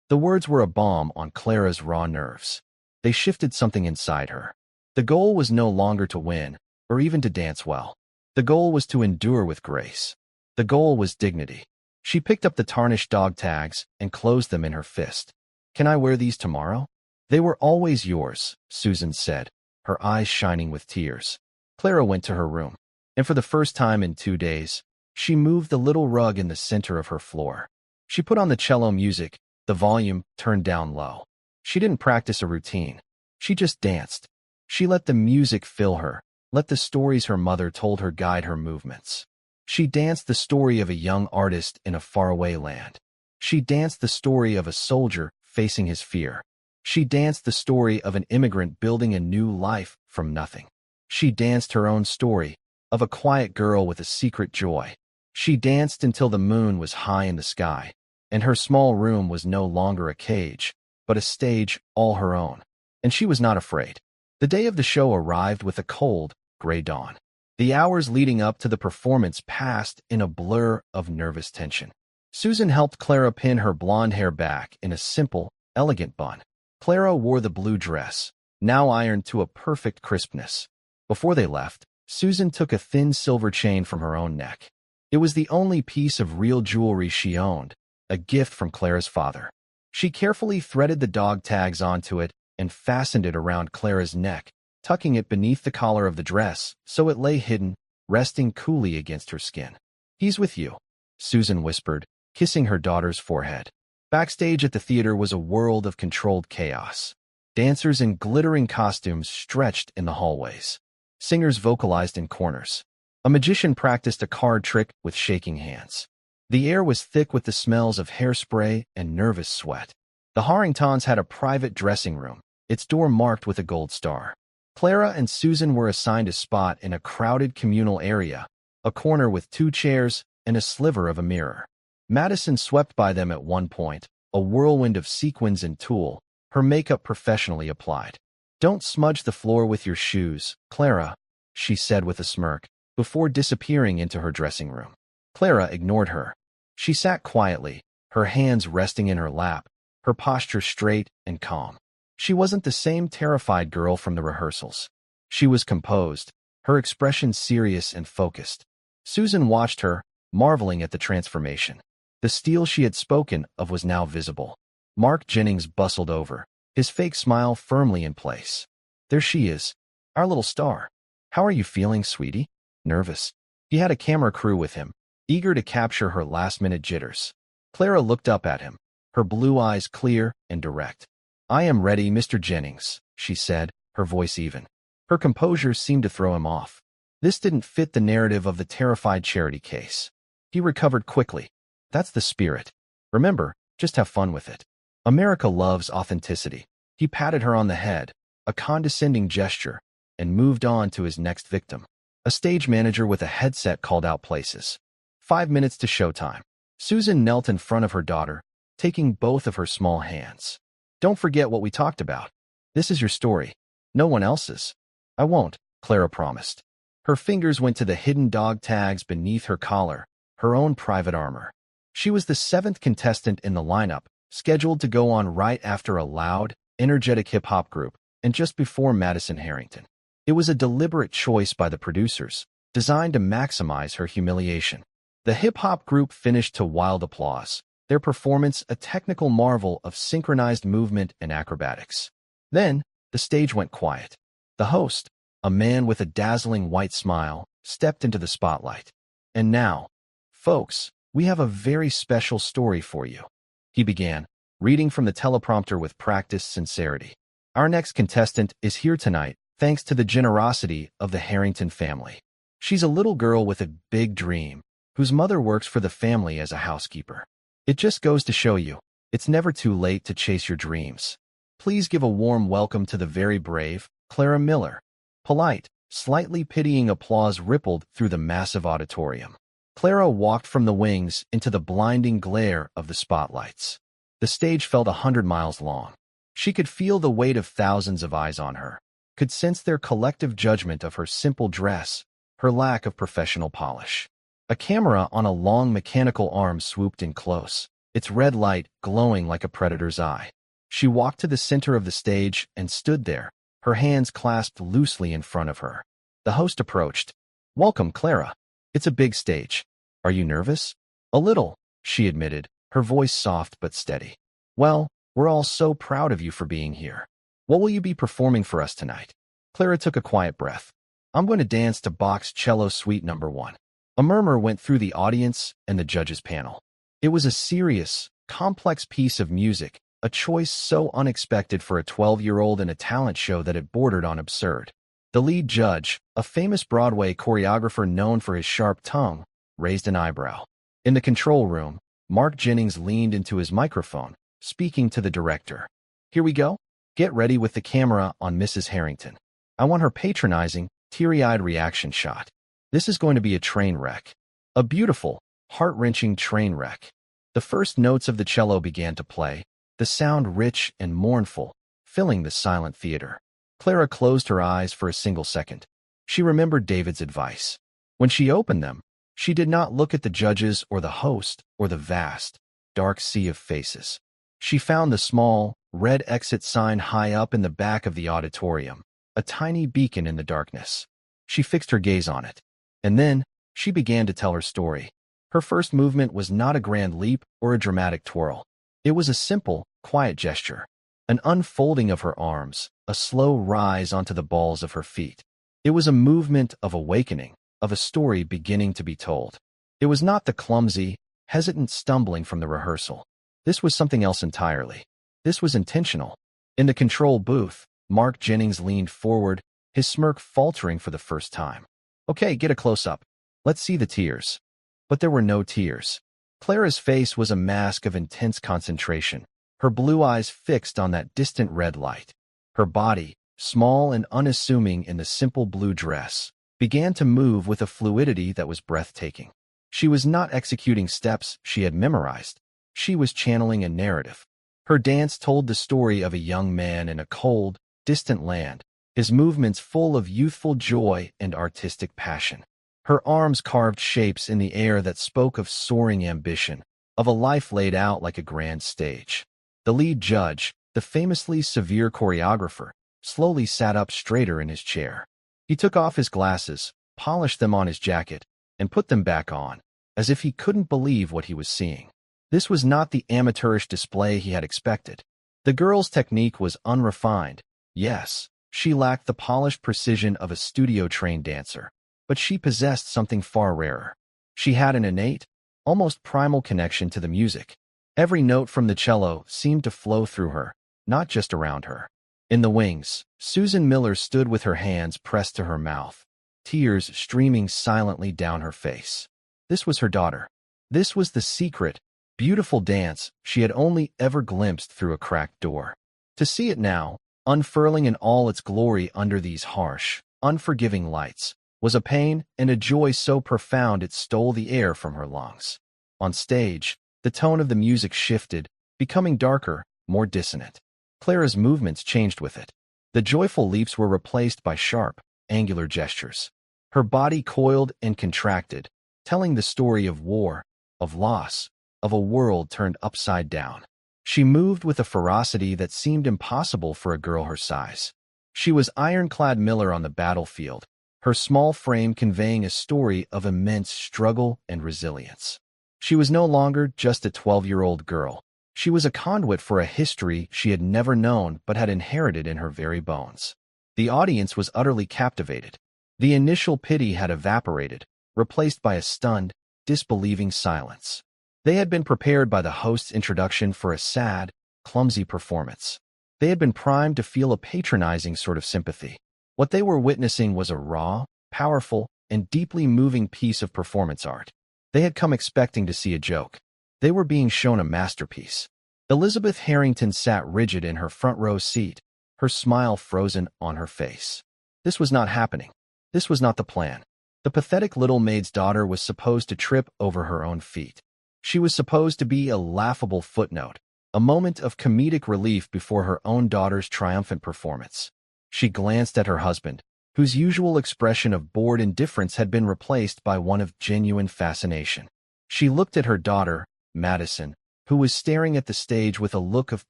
The words were a balm on Clara's raw nerves. They shifted something inside her. The goal was no longer to win, or even to dance well. The goal was to endure with grace. The goal was dignity. She picked up the tarnished dog tags and closed them in her fist. Can I wear these tomorrow? They were always yours, Susan said, her eyes shining with tears. Clara went to her room, and for the first time in 2 days, she moved the little rug in the center of her floor. She put on the cello music, the volume turned down low. She didn't practice a routine. She just danced. She let the music fill her, let the stories her mother told her guide her movements. She danced the story of a young artist in a faraway land. She danced the story of a soldier facing his fear. She danced the story of an immigrant building a new life from nothing. She danced her own story of a quiet girl with a secret joy. She danced until the moon was high in the sky, and her small room was no longer a cage, but a stage all her own. And she was not afraid. The day of the show arrived with a cold, gray dawn. The hours leading up to the performance passed in a blur of nervous tension. Susan helped Clara pin her blonde hair back in a simple, elegant bun. Clara wore the blue dress, now ironed to a perfect crispness. Before they left, Susan took a thin silver chain from her own neck. It was the only piece of real jewelry she owned, a gift from Clara's father. She carefully threaded the dog tags onto it and fastened it around Clara's neck, tucking it beneath the collar of the dress so it lay hidden, resting coolly against her skin. "He's with you," Susan whispered, kissing her daughter's forehead. Backstage at the theater was a world of controlled chaos. Dancers in glittering costumes stretched in the hallways. Singers vocalized in corners. A magician practiced a card trick with shaking hands. The air was thick with the smells of hairspray and nervous sweat. The Harringtons had a private dressing room, its door marked with a gold star. Clara and Susan were assigned a spot in a crowded communal area, a corner with 2 chairs and a sliver of a mirror. Madison swept by them at one point, a whirlwind of sequins and tulle, her makeup professionally applied. "Don't smudge the floor with your shoes, Clara," she said with a smirk, before disappearing into her dressing room. Clara ignored her. She sat quietly, her hands resting in her lap, her posture straight and calm. She wasn't the same terrified girl from the rehearsals. She was composed, her expression serious and focused. Susan watched her, marveling at the transformation. The steel she had spoken of was now visible. Mark Jennings bustled over, his fake smile firmly in place. "There she is, our little star. How are you feeling, sweetie?" "Nervous." He had a camera crew with him, eager to capture her last-minute jitters. Clara looked up at him, her blue eyes clear and direct. "I am ready, Mr. Jennings," she said, her voice even. Her composure seemed to throw him off. This didn't fit the narrative of the terrified charity case. He recovered quickly. "That's the spirit. Remember, just have fun with it. America loves authenticity." He patted her on the head, a condescending gesture, and moved on to his next victim. A stage manager with a headset called out places. 5 minutes to showtime. Susan knelt in front of her daughter, taking both of her small hands. "Don't forget what we talked about. This is your story. No one else's." "I won't," Clara promised. Her fingers went to the hidden dog tags beneath her collar, her own private armor. She was the 7th contestant in the lineup, scheduled to go on right after a loud, energetic hip-hop group, and just before Madison Harrington. It was a deliberate choice by the producers, designed to maximize her humiliation. The hip-hop group finished to wild applause, their performance a technical marvel of synchronized movement and acrobatics. Then, the stage went quiet. The host, a man with a dazzling white smile, stepped into the spotlight. "And now, folks, we have a very special story for you," he began, reading from the teleprompter with practiced sincerity. "Our next contestant is here tonight, thanks to the generosity of the Harrington family. She's a little girl with a big dream, whose mother works for the family as a housekeeper. It just goes to show you, it's never too late to chase your dreams. Please give a warm welcome to the very brave, Clara Miller." Polite, slightly pitying applause rippled through the massive auditorium. Clara walked from the wings into the blinding glare of the spotlights. The stage felt 100 miles long. She could feel the weight of thousands of eyes on her, could sense their collective judgment of her simple dress, her lack of professional polish. A camera on a long mechanical arm swooped in close, its red light glowing like a predator's eye. She walked to the center of the stage and stood there, her hands clasped loosely in front of her. The host approached. "Welcome, Clara. It's a big stage. Are you nervous?" "A little," she admitted, her voice soft but steady. "Well, we're all so proud of you for being here. What will you be performing for us tonight?" Clara took a quiet breath. "I'm going to dance to Bach's Cello Suite No. 1. A murmur went through the audience and the judges' panel. It was a serious, complex piece of music, a choice so unexpected for a 12-year-old in a talent show that it bordered on absurd. The lead judge, a famous Broadway choreographer known for his sharp tongue, raised an eyebrow. In the control room, Mark Jennings leaned into his microphone, speaking to the director. "Here we go. Get ready with the camera on Mrs. Harrington. I want her patronizing, teary-eyed reaction shot. This is going to be a train wreck. A beautiful, heart-wrenching train wreck." The first notes of the cello began to play, the sound rich and mournful, filling the silent theater. Clara closed her eyes for a single second. She remembered David's advice. When she opened them, she did not look at the judges or the host or the vast, dark sea of faces. She found the small, red exit sign high up in the back of the auditorium, a tiny beacon in the darkness. She fixed her gaze on it. And then, she began to tell her story. Her first movement was not a grand leap or a dramatic twirl. It was a simple, quiet gesture. An unfolding of her arms, a slow rise onto the balls of her feet. It was a movement of awakening, of a story beginning to be told. It was not the clumsy, hesitant stumbling from the rehearsal. This was something else entirely. This was intentional. In the control booth, Mark Jennings leaned forward, his smirk faltering for the first time. "Okay, get a close-up. Let's see the tears." But there were no tears. Clara's face was a mask of intense concentration, her blue eyes fixed on that distant red light. Her body, small and unassuming in the simple blue dress, began to move with a fluidity that was breathtaking. She was not executing steps she had memorized. She was channeling a narrative. Her dance told the story of a young man in a cold, distant land, his movements full of youthful joy and artistic passion. Her arms carved shapes in the air that spoke of soaring ambition, of a life laid out like a grand stage. The lead judge, the famously severe choreographer, slowly sat up straighter in his chair. He took off his glasses, polished them on his jacket, and put them back on, as if he couldn't believe what he was seeing. This was not the amateurish display he had expected. The girl's technique was unrefined. Yes, she lacked the polished precision of a studio-trained dancer, but she possessed something far rarer. She had an innate, almost primal connection to the music. Every note from the cello seemed to flow through her, not just around her. In the wings, Susan Miller stood with her hands pressed to her mouth, tears streaming silently down her face. This was her daughter. This was the secret, beautiful dance she had only ever glimpsed through a cracked door. To see it now, unfurling in all its glory under these harsh, unforgiving lights, was a pain and a joy so profound it stole the air from her lungs. On stage, the tone of the music shifted, becoming darker, more dissonant. Clara's movements changed with it. The joyful leaps were replaced by sharp, angular gestures. Her body coiled and contracted, telling the story of war, of loss, of a world turned upside down. She moved with a ferocity that seemed impossible for a girl her size. She was ironclad Miller on the battlefield, her small frame conveying a story of immense struggle and resilience. She was no longer just a 12-year-old girl. She was a conduit for a history she had never known but had inherited in her very bones. The audience was utterly captivated. The initial pity had evaporated, replaced by a stunned, disbelieving silence. They had been prepared by the host's introduction for a sad, clumsy performance. They had been primed to feel a patronizing sort of sympathy. What they were witnessing was a raw, powerful, and deeply moving piece of performance art. They had come expecting to see a joke. They were being shown a masterpiece. Elizabeth Harrington sat rigid in her front row seat, her smile frozen on her face. This was not happening. This was not the plan. The pathetic little maid's daughter was supposed to trip over her own feet. She was supposed to be a laughable footnote, a moment of comedic relief before her own daughter's triumphant performance. She glanced at her husband, whose usual expression of bored indifference had been replaced by one of genuine fascination. She looked at her daughter, Madison, who was staring at the stage with a look of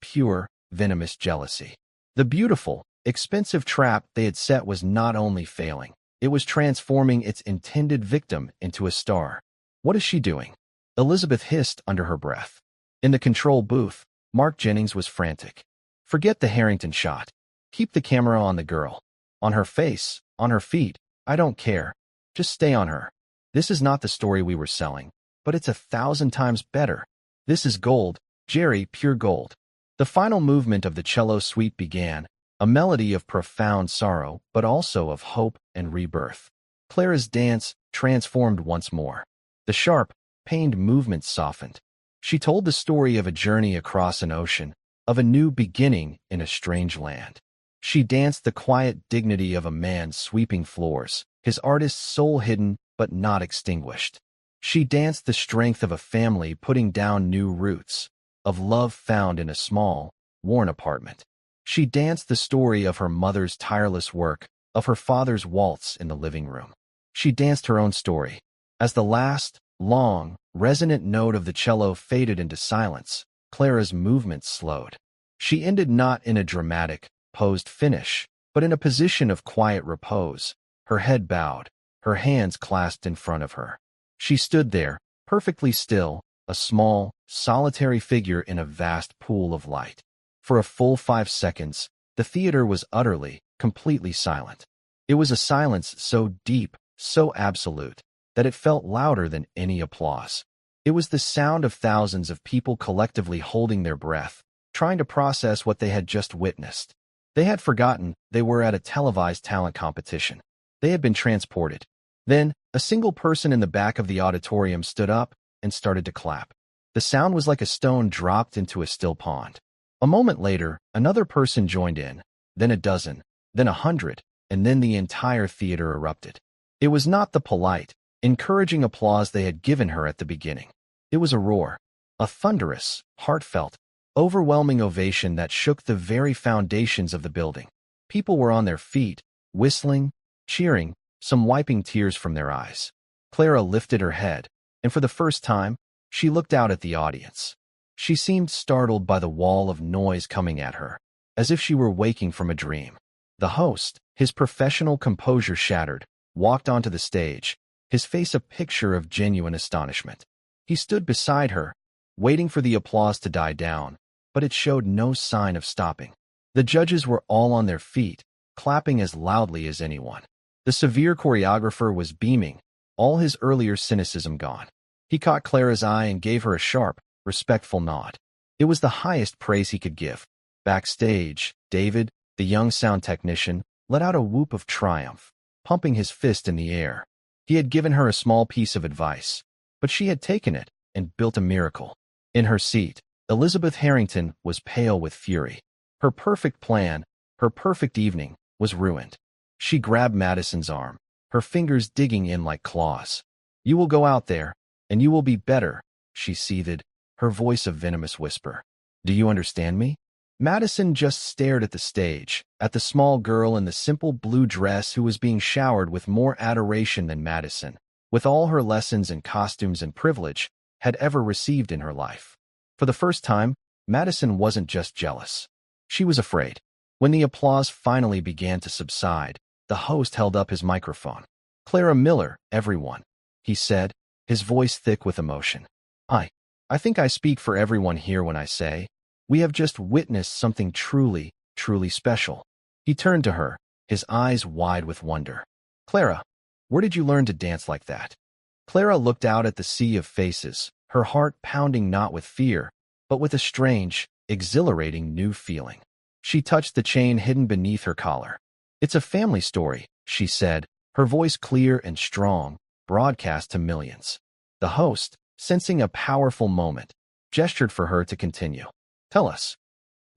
pure, venomous jealousy. The beautiful, expensive trap they had set was not only failing, it was transforming its intended victim into a star. "What is she doing?" Elizabeth hissed under her breath. In the control booth, Mark Jennings was frantic. "Forget the Harrington shot. Keep the camera on the girl. On her face, on her feet, I don't care. Just stay on her. This is not the story we were selling, but it's 1,000 times better. This is gold, Jerry, pure gold." The final movement of the cello suite began, a melody of profound sorrow, but also of hope and rebirth. Clara's dance transformed once more. The sharp, pained movements softened. She told the story of a journey across an ocean, of a new beginning in a strange land. She danced the quiet dignity of a man sweeping floors, his artist's soul hidden but not extinguished. She danced the strength of a family putting down new roots, of love found in a small, worn apartment. She danced the story of her mother's tireless work, of her father's waltz in the living room. She danced her own story. As the last, long, resonant note of the cello faded into silence, Clara's movements slowed. She ended not in a dramatic, posed finish, but in a position of quiet repose, her head bowed, her hands clasped in front of her. She stood there, perfectly still, a small, solitary figure in a vast pool of light. For a full 5 seconds, the theater was utterly, completely silent. It was a silence so deep, so absolute, that it felt louder than any applause. It was the sound of thousands of people collectively holding their breath, trying to process what they had just witnessed. They had forgotten they were at a televised talent competition. They had been transported. Then, a single person in the back of the auditorium stood up and started to clap. The sound was like a stone dropped into a still pond. A moment later, another person joined in, then a dozen, then 100, and then the entire theater erupted. It was not the polite, encouraging applause they had given her at the beginning. It was a roar, a thunderous, heartfelt, overwhelming ovation that shook the very foundations of the building. People were on their feet, whistling, cheering, some wiping tears from their eyes. Clara lifted her head, and for the first time, she looked out at the audience. She seemed startled by the wall of noise coming at her, as if she were waking from a dream. The host, his professional composure shattered, walked onto the stage, his face a picture of genuine astonishment. He stood beside her, waiting for the applause to die down, but it showed no sign of stopping. The judges were all on their feet, clapping as loudly as anyone. The severe choreographer was beaming, all his earlier cynicism gone. He caught Clara's eye and gave her a sharp, respectful nod. It was the highest praise he could give. Backstage, David, the young sound technician, let out a whoop of triumph, pumping his fist in the air. He had given her a small piece of advice, but she had taken it and built a miracle. In her seat, Elizabeth Harrington was pale with fury. Her perfect plan, her perfect evening, was ruined. She grabbed Madison's arm, her fingers digging in like claws. "You will go out there, and you will be better," she seethed, her voice a venomous whisper. "Do you understand me?" Madison just stared at the stage, at the small girl in the simple blue dress who was being showered with more adoration than Madison, with all her lessons in costumes and privilege, had ever received in her life. For the first time, Madison wasn't just jealous. She was afraid. When the applause finally began to subside, the host held up his microphone. "Clara Miller, everyone," he said, his voice thick with emotion. I think I speak for everyone here when I say, we have just witnessed something truly, truly special." He turned to her, his eyes wide with wonder. "Clara, where did you learn to dance like that?" Clara looked out at the sea of faces, her heart pounding not with fear, but with a strange, exhilarating new feeling. She touched the chain hidden beneath her collar. "It's a family story," she said, her voice clear and strong, broadcast to millions. The host, sensing a powerful moment, gestured for her to continue. "Tell us."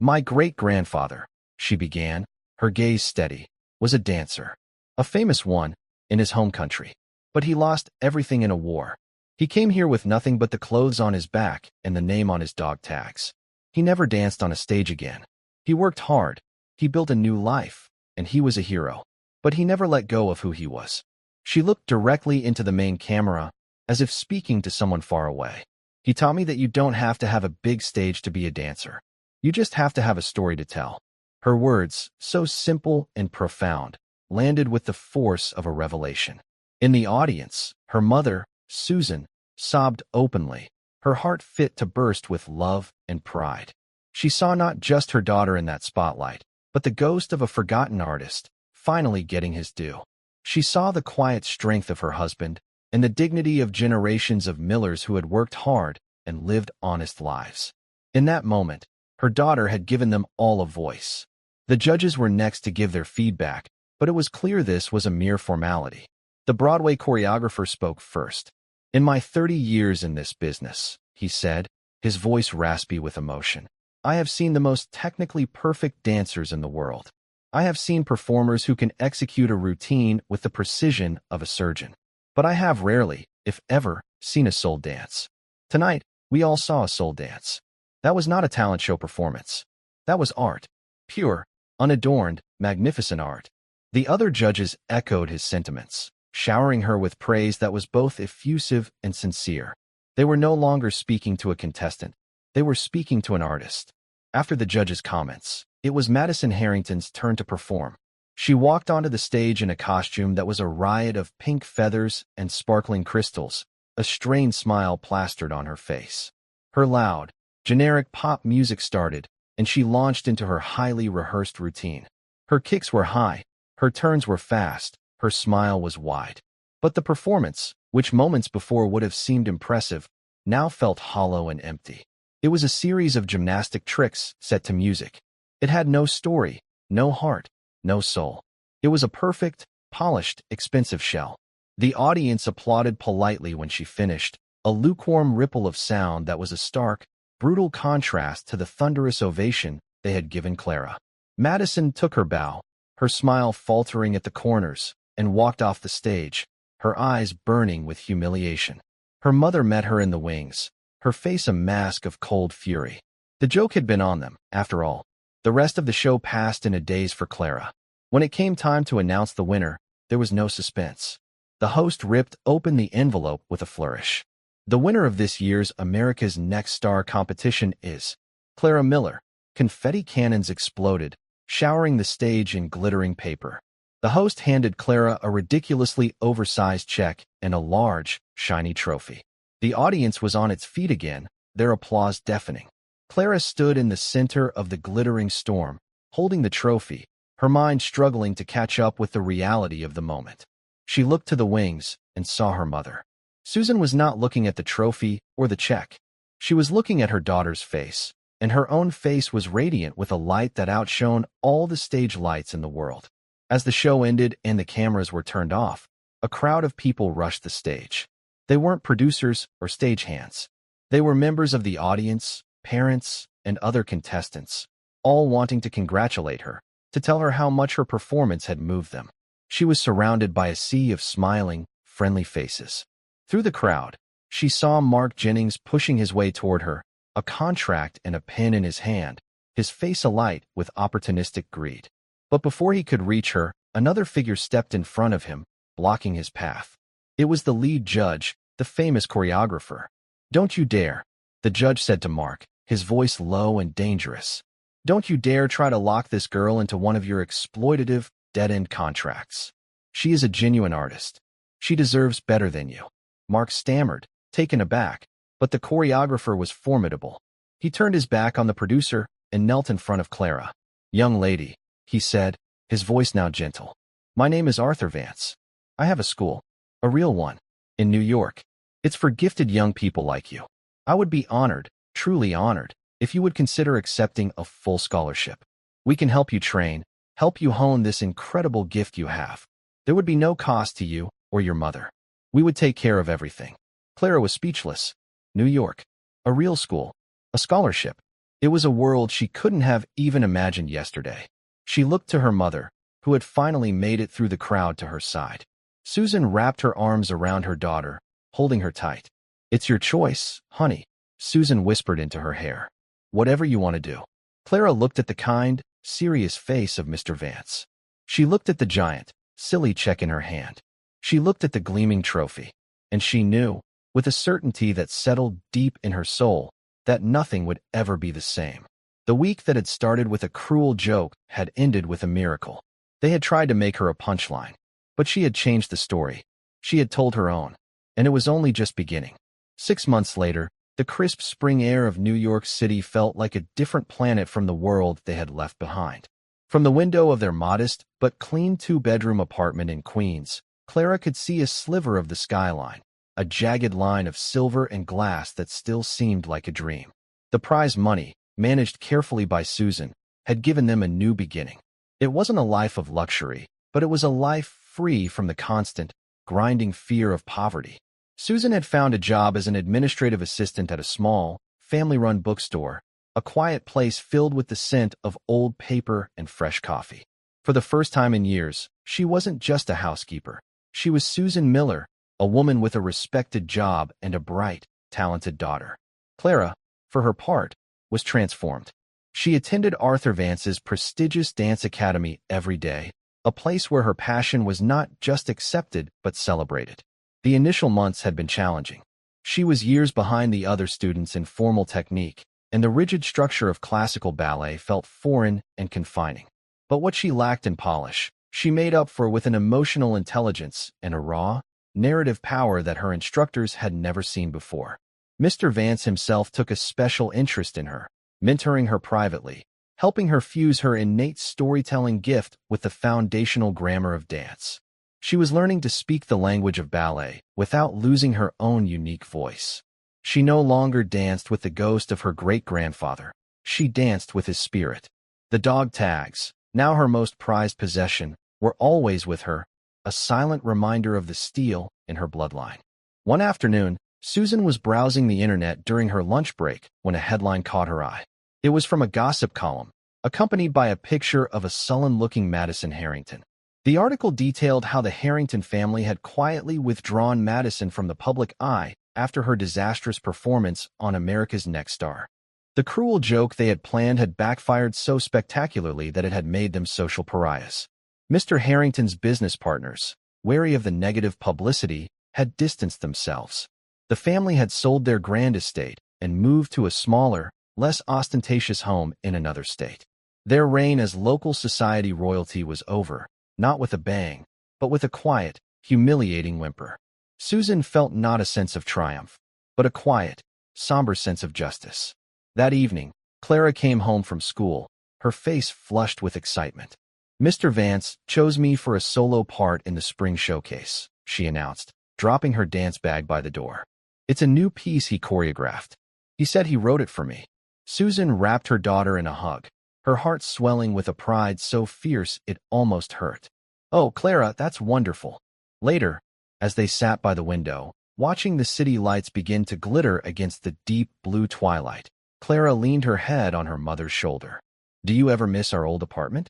"My great-grandfather," she began, her gaze steady, "was a dancer. A famous one, in his home country. But he lost everything in a war. He came here with nothing but the clothes on his back and the name on his dog tags. He never danced on a stage again. He worked hard. He built a new life, and he was a hero. But he never let go of who he was. She looked directly into the main camera, as if speaking to someone far away. He taught me that you don't have to have a big stage to be a dancer. You just have to have a story to tell. Her words, so simple and profound, landed with the force of a revelation. In the audience, her mother, Susan, sobbed openly, her heart fit to burst with love and pride. She saw not just her daughter in that spotlight, but the ghost of a forgotten artist, finally getting his due. She saw the quiet strength of her husband and the dignity of generations of millers who had worked hard and lived honest lives. In that moment, her daughter had given them all a voice. The judges were next to give their feedback, but it was clear this was a mere formality. The Broadway choreographer spoke first. "In my 30 years in this business," he said, his voice raspy with emotion, "I have seen the most technically perfect dancers in the world. I have seen performers who can execute a routine with the precision of a surgeon. But I have rarely, if ever, seen a soul dance. Tonight, we all saw a soul dance. That was not a talent show performance. That was art. Pure, unadorned, magnificent art." The other judges echoed his sentiments, showering her with praise that was both effusive and sincere. They were no longer speaking to a contestant. They were speaking to an artist. After the judges' comments, it was Madison Harrington's turn to perform. She walked onto the stage in a costume that was a riot of pink feathers and sparkling crystals, a strained smile plastered on her face. Her loud, generic pop music started, and she launched into her highly rehearsed routine. Her kicks were high, her turns were fast, her smile was wide. But the performance, which moments before would have seemed impressive, now felt hollow and empty. It was a series of gymnastic tricks set to music. It had no story, no heart, no soul. It was a perfect, polished, expensive shell. The audience applauded politely when she finished, a lukewarm ripple of sound that was a stark, brutal contrast to the thunderous ovation they had given Clara. Madison took her bow, her smile faltering at the corners, and walked off the stage, her eyes burning with humiliation. Her mother met her in the wings, her face a mask of cold fury. The joke had been on them, after all. The rest of the show passed in a daze for Clara. When it came time to announce the winner, there was no suspense. The host ripped open the envelope with a flourish. "The winner of this year's America's Next Star competition is Clara Miller." Confetti cannons exploded, showering the stage in glittering paper. The host handed Clara a ridiculously oversized check and a large, shiny trophy. The audience was on its feet again, their applause deafening. Clara stood in the center of the glittering storm, holding the trophy, her mind struggling to catch up with the reality of the moment. She looked to the wings and saw her mother. Susan was not looking at the trophy or the check. She was looking at her daughter's face, and her own face was radiant with a light that outshone all the stage lights in the world. As the show ended and the cameras were turned off, a crowd of people rushed the stage. They weren't producers or stagehands. They were members of the audience, parents, and other contestants, all wanting to congratulate her, to tell her how much her performance had moved them. She was surrounded by a sea of smiling, friendly faces. Through the crowd, she saw Mark Jennings pushing his way toward her, a contract and a pen in his hand, his face alight with opportunistic greed. But before he could reach her, another figure stepped in front of him, blocking his path. It was the lead judge, the famous choreographer. "Don't you dare," the judge said to Mark, his voice low and dangerous. "Don't you dare try to lock this girl into one of your exploitative, dead-end contracts. She is a genuine artist. She deserves better than you." Mark stammered, taken aback, but the choreographer was formidable. He turned his back on the producer and knelt in front of Clara. "Young lady," he said, his voice now gentle, "my name is Arthur Vance. I have a school, a real one, in New York. It's for gifted young people like you. I would be honored, truly honored, if you would consider accepting a full scholarship. We can help you train, help you hone this incredible gift you have. There would be no cost to you or your mother. We would take care of everything." Clara was speechless. New York, a real school, a scholarship. It was a world she couldn't have even imagined yesterday. She looked to her mother, who had finally made it through the crowd to her side. Susan wrapped her arms around her daughter, holding her tight. "It's your choice, honey," Susan whispered into her hair. "Whatever you want to do." Clara looked at the kind, serious face of Mr. Vance. She looked at the giant, silly check in her hand. She looked at the gleaming trophy. And she knew, with a certainty that settled deep in her soul, that nothing would ever be the same. The week that had started with a cruel joke had ended with a miracle. They had tried to make her a punchline, but she had changed the story. She had told her own, and it was only just beginning. 6 months later, the crisp spring air of New York City felt like a different planet from the world they had left behind. From the window of their modest but clean 2-bedroom apartment in Queens, Clara could see a sliver of the skyline, a jagged line of silver and glass that still seemed like a dream. The prize money, managed carefully by Susan, had given them a new beginning. It wasn't a life of luxury, but it was a life free from the constant, grinding fear of poverty. Susan had found a job as an administrative assistant at a small, family-run bookstore, a quiet place filled with the scent of old paper and fresh coffee. For the first time in years, she wasn't just a housekeeper. She was Susan Miller, a woman with a respected job and a bright, talented daughter. Clara, for her part, was transformed. She attended Arthur Vance's prestigious dance academy every day, a place where her passion was not just accepted but celebrated. The initial months had been challenging. She was years behind the other students in formal technique, and the rigid structure of classical ballet felt foreign and confining. But what she lacked in polish, she made up for with an emotional intelligence and a raw, narrative power that her instructors had never seen before. Mr. Vance himself took a special interest in her, mentoring her privately, helping her fuse her innate storytelling gift with the foundational grammar of dance. She was learning to speak the language of ballet without losing her own unique voice. She no longer danced with the ghost of her great-grandfather. She danced with his spirit. The dog tags, now her most prized possession, were always with her, a silent reminder of the steel in her bloodline. One afternoon, Susan was browsing the internet during her lunch break when a headline caught her eye. It was from a gossip column, accompanied by a picture of a sullen-looking Madison Harrington. The article detailed how the Harrington family had quietly withdrawn Madison from the public eye after her disastrous performance on America's Next Star. The cruel joke they had planned had backfired so spectacularly that it had made them social pariahs. Mr. Harrington's business partners, wary of the negative publicity, had distanced themselves. The family had sold their grand estate and moved to a smaller, less ostentatious home in another state. Their reign as local society royalty was over, not with a bang, but with a quiet, humiliating whimper. Susan felt not a sense of triumph, but a quiet, somber sense of justice. That evening, Clara came home from school, her face flushed with excitement. "Mr. Vance chose me for a solo part in the spring showcase," she announced, dropping her dance bag by the door. "It's a new piece he choreographed. He said he wrote it for me." Susan wrapped her daughter in a hug, her heart swelling with a pride so fierce it almost hurt. "Oh, Clara, that's wonderful." Later, as they sat by the window, watching the city lights begin to glitter against the deep blue twilight, Clara leaned her head on her mother's shoulder. "Do you ever miss our old apartment?"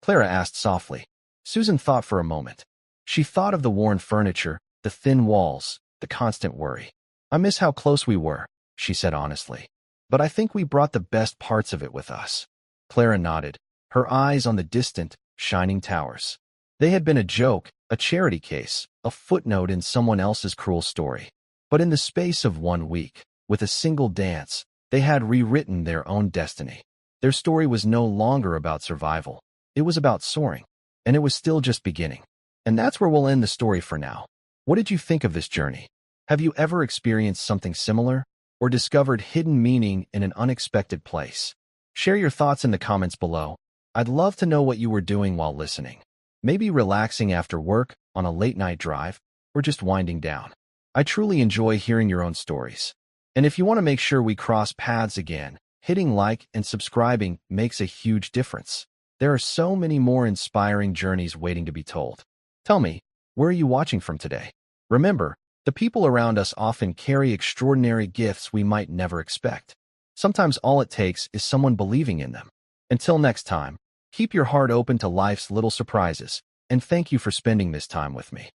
Clara asked softly. Susan thought for a moment. She thought of the worn furniture, the thin walls, the constant worry. "I miss how close we were," she said honestly. "But I think we brought the best parts of it with us." Clara nodded, her eyes on the distant, shining towers. They had been a joke, a charity case, a footnote in someone else's cruel story. But in the space of 1 week, with a single dance, they had rewritten their own destiny. Their story was no longer about survival. It was about soaring, and it was still just beginning. And that's where we'll end the story for now. What did you think of this journey? Have you ever experienced something similar, or discovered hidden meaning in an unexpected place? Share your thoughts in the comments below. I'd love to know what you were doing while listening. Maybe relaxing after work, on a late-night drive, or just winding down. I truly enjoy hearing your own stories. And if you want to make sure we cross paths again, hitting like and subscribing makes a huge difference. There are so many more inspiring journeys waiting to be told. Tell me, where are you watching from today? Remember, the people around us often carry extraordinary gifts we might never expect. Sometimes all it takes is someone believing in them. Until next time, keep your heart open to life's little surprises, and thank you for spending this time with me.